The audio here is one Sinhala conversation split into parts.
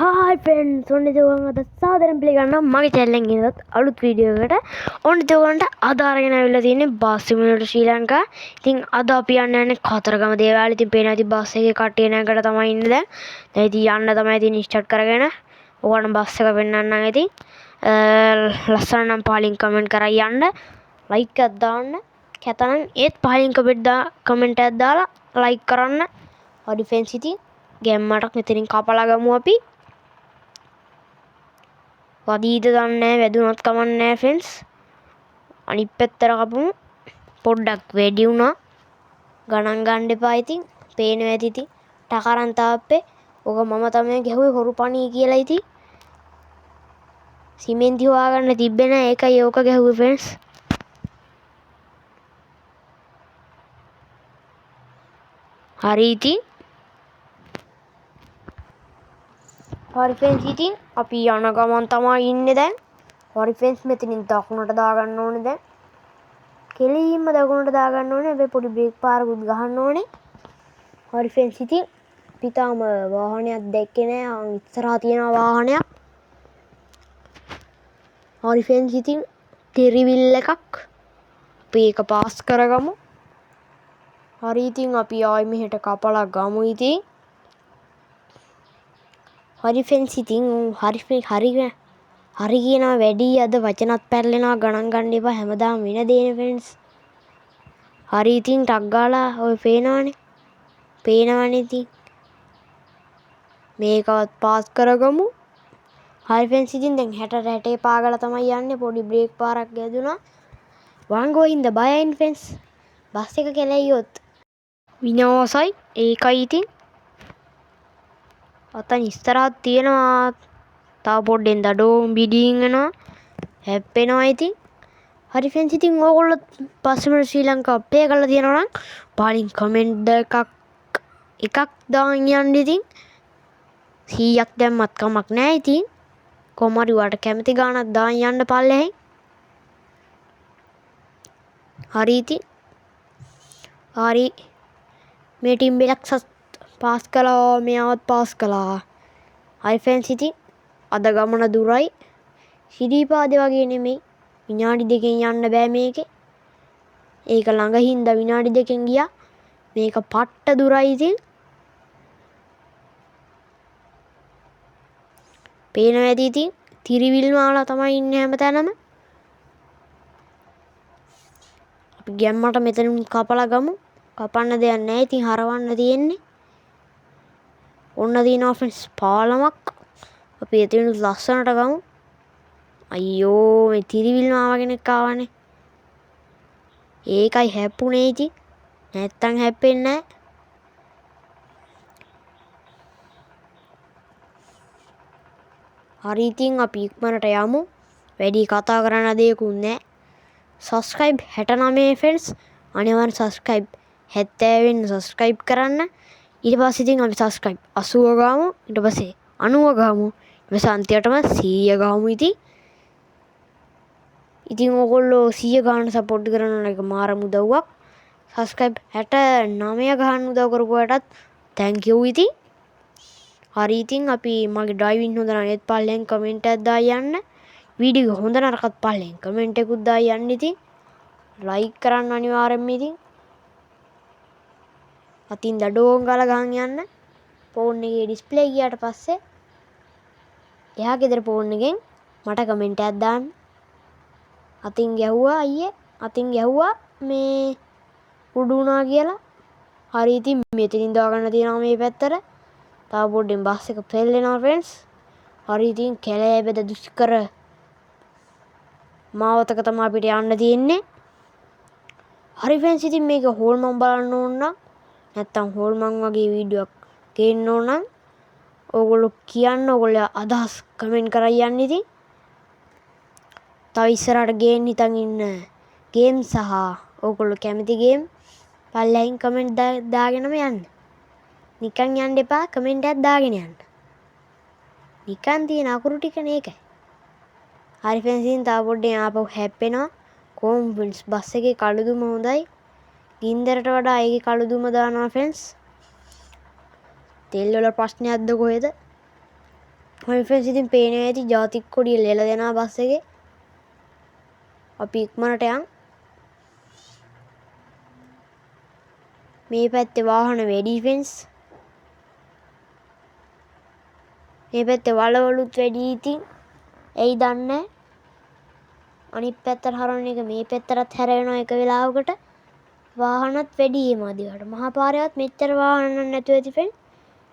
Hi friends, ඔන්න ඉතින් අද සාදරයෙන් පිළිගන්නවා මගේ channel එකෙන් ගෙනත් අලුත් වීඩියෝ එකකට. ඔන්න ඉතින් ඔයගොල්ලන්ට අද අරගෙන ආවිල්ලා තියෙන්නේ බස් සිමුලේටර් ශ්‍රී ලංකා. ඉතින් අද අපි යන්නේ කතරගම දේවාලේ. ඉතින් පේනවා ඉතින් බස් එකේ කට්ටිය නැගකට තමයි ඉන්නේ දැන්. දැන් ඉතින් යන්න තමයි ඉතින් ස්ටාර්ට් කරගෙන. ඔයාලට බස් එක පෙන්නන්නම් ඉතින්. ලස්සන නම් පහලින් කමෙන්ට් කරලා යන්න. ලයික් එකක් දාන්න. කැතනම් ඒත් පහලින් කමෙන්ට් එකක් දාලා ලයික් කරන්න. හරි ෆ්‍රෙන්ඩ්ස් ඉතින් ගැම්මටක් මෙතනින් කපලා ගමු අපි. වදීද දන්නේ වැදුනත් කමන්නේ ෆ්‍රෙන්ඩ්ස්. අනිත් පැත්තට කපමු. පොඩ්ඩක් වැඩි වුණා. ගණන් ගන්න එපා ඉතින්. පේනවා ඇති ඉතින්. ටකරන් තාප්පේ. ඔක මම තමයි ගැහුවේ හොරු පණී කියලා ඉතින්. සිමෙන්ති හොයාගන්න තිබ්බේ නෑ. ඒකයි ඕක ගැහුවේ ෆ්‍රෙන්ඩ්ස්. හරි ඉතින්. හරි ෆ්‍රෙන්ඩ්ස් ඉතින් අපි යන ගමන් තමයි ඉන්නේ දැන්. හරි ෆ්‍රෙන්ඩ්ස් මෙතනින් දකුණට දාගන්න ඕනේ දැන්. කෙලින්ම දකුණට දාගන්න ඕනේ. හැබැයි පොඩි බ්‍රේක් පාරකුත් ගහන්න ඕනේ. හරි ෆ්‍රෙන්ඩ්ස් ඉතින් පිටාම වාහනයක් දැක්කේ නෑ. ඉස්සරහා තියෙන වාහනයක්. හරි ෆ්‍රෙන්ඩ්ස් ඉතින් ටෙරිවිල් එකක්. අපි ඒක පාස් කරගමු. හරි ඉතින් අපි ආයි මෙහෙට කපලා ගමු ඉතින්. හරි ෆ්‍රෙන්ඩ්ස් ඉතින් හරි කියනවා වැඩි අද වචනත් පැටලෙනවා ගණන් ගන්න එපා හැමදාම වෙන දේනේ ෆ්‍රෙන්ඩ්ස්. හරි ඉතින් ටක් ගාලා ඔය පේනවනේ. පේනවනේ ඉතින්. මේකවත් පාස් කරගමු. හරි ෆ්‍රෙන්ඩ්ස් ඉතින් දැන් 60 පාගලා තමයි යන්නේ. පොඩි බ්‍රේක් පාරක් ගැදුනා. වංගෝයින්ද බයයින් ෆ්‍රෙන්ඩ්ස්. බස් එක කෙලෙයියොත් විනාසයි. ඒකයි ඉතින්. අතන් ඉස්සරහත් තියෙනවා තව පොඩ්ඩෙන් දඩෝම් බිඩින් යනවා හැප්පෙනවා ඉතින්. හරි ෆ්‍රෙන්ඩ්ස් ඉතින් ඕගොල්ලෝ පස්සේ ශ්‍රී ලංකා ප්ලේ කරලා තියෙනවා නම් පහලින් කමෙන්ට් එකක් දාන්න යන්න ඉතින්. 100ක් දැම්මත් කමක් නැහැ ඉතින්. කොහොම හරි ඔයාලට කැමති ගානක් දාන්න යන්න පල්ලෙහෙන්. හරි ඉතින්. හරි මේ ටීම් බෙලක්සත් පාස් කළා මෙයාවත් පාස් කළා. හරි ෆ්‍රෙන්ඩ්ස් ඉතින් අද ගමන දුරයි. සිරිපාදේ වගේ නෙමෙයි. විනාඩි 2කින් යන්න බෑ මේකේ. ඒක ළඟ හින්දා විනාඩි 2කින් ගියා. මේක පට්ට දුරයි ඉතින්. පේනවා ඇති ඉතින්. තිරිවිල් මාලා තමයි ඉන්නේ හැමතැනම. අපි ගැම්මට මෙතනින් කපලා ගමු. කපන්න දෙයක් නැහැ ඉතින් හරවන්න තියෙන්නේ. ඔන්න දිනවා ෆ්‍රෙන්ඩ්ස් පාලමක්. අපි එතන ලස්සනට ගමු. අයියෝ මේ තිරිවිල් මාව කෙනෙක් ආවනේ. ඒකයි හැප්පුනේ ඉතින්. නැත්තම් හැප්පෙන්නේ නැහැ. හරි ඉතින් අපි ඉක්මනට යමු. වැඩි කතා කරන්න දෙයක්වත් නැහැ. subscribe 69 friends. අනිවාර්යෙන් subscribe 70 වෙන්න subscribe කරන්න. ඊට පස්සේ ඉතින් අපි subscribe 80 ගාමු. ඊට පස්සේ 90 ගාමු. ඊට පස්සේ අන්තිමටම 100 ගාමු ඉතින්. ඉතින් ඕගොල්ලෝ 100 ගාන සපෝට් කරන එක මාරම උදව්වක්. subscribe 69 ගහන්න උදව් කරපුවාටත් thank you ඉතින්. හරි ඉතින් අපි මගේ ඩ්‍රයිවිං හොඳ නම් ඒත් පල්ලෙන් කමෙන්ට් එකක් දාන්න. වීඩියෝ හොඳ නරකත් පල්ලෙන් කමෙන්ට් එකකුත් දාන්න ඉතින්. ලයික් කරන්න අනිවාර්යෙන්ම ඉතින්. අතින් දඩෝම් ගාලා ගහන් යන්න. ෆෝන් එකේ ඩිස්ප්ලේ ගියාට පස්සේ එහා ගෙදර ෆෝන් එකෙන් මට කමෙන්ට් එකක් දාන්න. අතින් ගැහුවා අයියේ. අතින් ගැහුවා මේ කුඩු වුණා කියලා. හරි ඉතින් මෙතනින් දාගන්න තියෙනවා මේ පැත්තට. තව පොඩ්ඩෙන් බස් එක පෙරලෙනවා ෆ්‍රෙන්ඩ්ස්. හරි ඉතින් කැලෑ බෙද දුෂ්කර මාවතක තමයි අපිට යන්න තියෙන්නේ. හරි ෆ්‍රෙන්ඩ්ස් ඉතින් මේක හෝල්මන් බලන්න ඕන නම් නැත්තම් හෝල්මන් වගේ වීඩියෝ එකක් ගේන්න ඕන නම් ඕගොල්ලෝ කියන්න. ඕගොල්ලෝ අදහස් කමෙන්ට් කරලා යන්න ඉතින්. තව ඉස්සරහට ගේන්න හිතන් ඉන්න ගේම් සහ ඕගොල්ලෝ කැමති ගේම් පල්ලෙහින් කමෙන්ට් දාගෙනම යන්න. නිකන් යන්න එපා කමෙන්ට් එකක් දාගෙන යන්න. නිකන් තියෙන අකුරු ටිකනේ ඒකයි. හරි ෆ්‍රෙන්ඩ්ස් ඉතින් තව පොඩ්ඩෙන් ආපහු හැප්පෙනවා. කොහොම ෆ්‍රෙන්ඩ්ස් බස් එකේ කළුදුම හොඳයි. ගින්දරට වඩා ඒකේ කළුදුම දානවා ෆ්‍රෙන්ඩ්ස්. තෙල් වල ප්‍රශ්නයක්ද කොහෙද? හරි ෆ්‍රෙන්ඩ්ස් ඉතින් පේනවා ඇති ජාතික කොඩිය ලෙලා දෙනවා බස් එකේ. අපි ඉක්මනට යන්. මේ පැත්තේ වාහන වැඩි ෆ්‍රෙන්ඩ්ස්. මේ පැත්තේ වලවලුත් වැඩි ඉතින් ඇයි දන්නේ අනිත් පැත්තට හරවන එක මේ පැත්තටත් හැරෙනවා එක වෙලාවකට වාහනත් වැඩි ඒ මදිවට මහා පාරේවත් මෙච්චර වාහන නැතුව ඇති ෆ්‍රෙන්ඩ්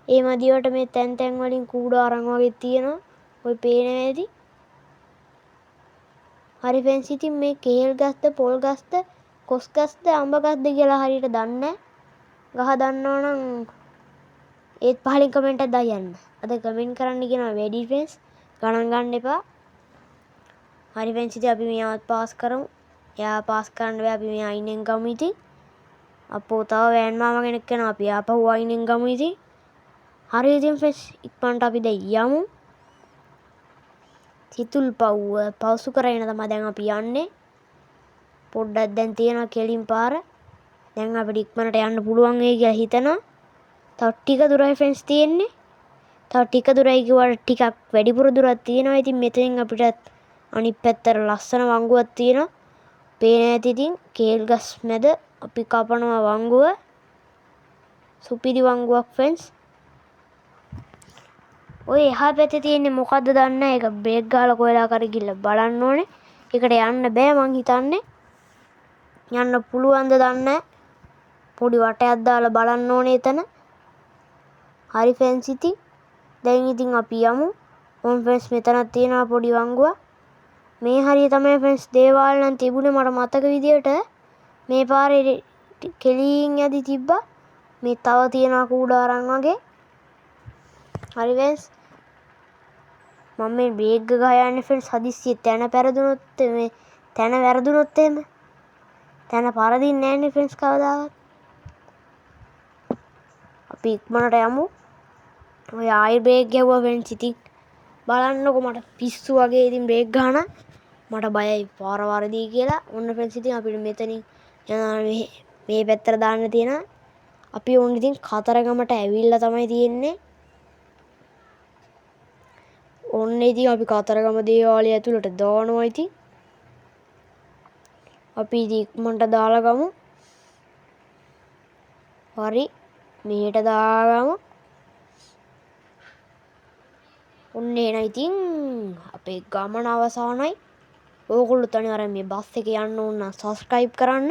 ඒ මදිවට මේ තැන් වලින් කූඩාරම් වගේ තියෙනවා ඔය පේනවා ඇති හරි ෆ්‍රෙන්ඩ්ස් ඉතින් මේ කේල් ගස්ද පොල් ගස්ද කොස් ගස්ද අඹ ගස්ද කියලා හරියට දන්නේ ගහ දන්නවනම් ඒත් පහලින් කමෙන්ට් එකක් දාන්න අද කමෙන්ට් කරන්න කියනවා වැඩි ෆ්‍රෙන්ඩ්ස් ගණන් ගන්න එපා හරි ෆ්‍රෙන්ඩ්ස් ඉතින් අපි මෙයාවත් පාස් කරමු. එයා පාස් කරන්න බෑ අපි මෙයා අයිනෙන් ගමු ඉතින්. අපෝ තව වෑන් මාමා කෙනෙක් එනවා අපි ආපහු අයිනෙන් ගමු ඉතින්. හරි ඉතින් ෆ්‍රෙන්ඩ්ස් ඉක්මනට අපි දැන් යමු. සිතුල් පවුසු කරගෙන තමයි දැන් අපි යන්නේ. පොඩ්ඩක් දැන් තියෙනවා කෙලින් පාර. දැන් අපිට ඉක්මනට යන්න පුළුවන් වෙයි කියලා හිතනවා. තව ටික දුරයි ෆ්‍රෙන්ඩ්ස් තියෙන්නේ. තව ටික දුරයි කිව්වට ටිකක් වැඩිපුර දුරක් තියෙනවා. ඉතින් මෙතනින් අපිට අනිත් පැත්තට ලස්සන වංගුවක් තියෙනවා. පේන ඇති ඉතින් කේල් ගස් මැද අපි කපනවා වංගුව. සුපිරි වංගුවක් ෆ්‍රෙන්ඩ්ස්. ඔය එහා පැත්තේ තියෙන්නේ මොකද්ද දන්නේ නැහැ. ඒක බ්‍රේක් ගහලා කොහෙලා කර ගිහලා බලන්න ඕනේ. ඒකට යන්න බෑ මං හිතන්නේ. යන්න පුළුවන්ද දන්නේ නැහැ. පොඩි වටයක් දාලා බලන්න ඕනේ එතන. හරි ෆ්‍රෙන්ඩ්ස් ඉතින් දැන් ඉතින් අපි යමු. ඕන් ෆ්‍රෙන්ඩ්ස් මෙතනක් තියෙනවා පොඩි වංගුවක්. මේ හරිය තමයි ෆ්‍රෙන්ඩ්ස් දේවාල නම් තිබුණේ මට මතක විදියට මේ පාරේ කෙලින් යදි තිබ්බා මේ තව තියෙනවා කූඩාරම් වගේ හරි ෆ්‍රෙන්ඩ්ස් මම මේ බ්‍රේක් ගහ යන්නේ ෆ්‍රෙන්ඩ්ස් හදිස්සියේ තැන පෙරදුනොත් මේ තැන වැරදුනොත් එහෙම තැන පරදින්නේ නැන්නේ ෆ්‍රෙන්ඩ්ස් කවදාවත් අපි ඉක්මනට යමු ඔය ආයි බ්‍රේක් ගැහුවා ෆ්‍රෙන්ඩ්ස් ඉතින් බලන්නකො මට පිස්සු වගේ ඉතින් බ්‍රේක් ගහන මට බයයි පාර වරදී කියලා ඔන්න ෆ්‍රෙන්ඩ්ස් ඉතින් අපිට මෙතනින් යනවා මේ පැත්තට දාන්න තියෙනවා අපි ඕන් ඉතින් කතරගමට ඇවිල්ලා තමයි තියෙන්නේ ඔන්න ඉතින් අපි කතරගම දේවාලය ඇතුළට දානවා ඉතින් අපි ඉතින් ඉක්මනට දාලා ගමු හරි මෙහෙට දාගමු ඔන්න එන ඉතින් අපේ ගමන අවසానයි ඕගොල්ලෝ තනිය අර මේ බස් එකේ යන්න ඕන නම් subscribe කරන්න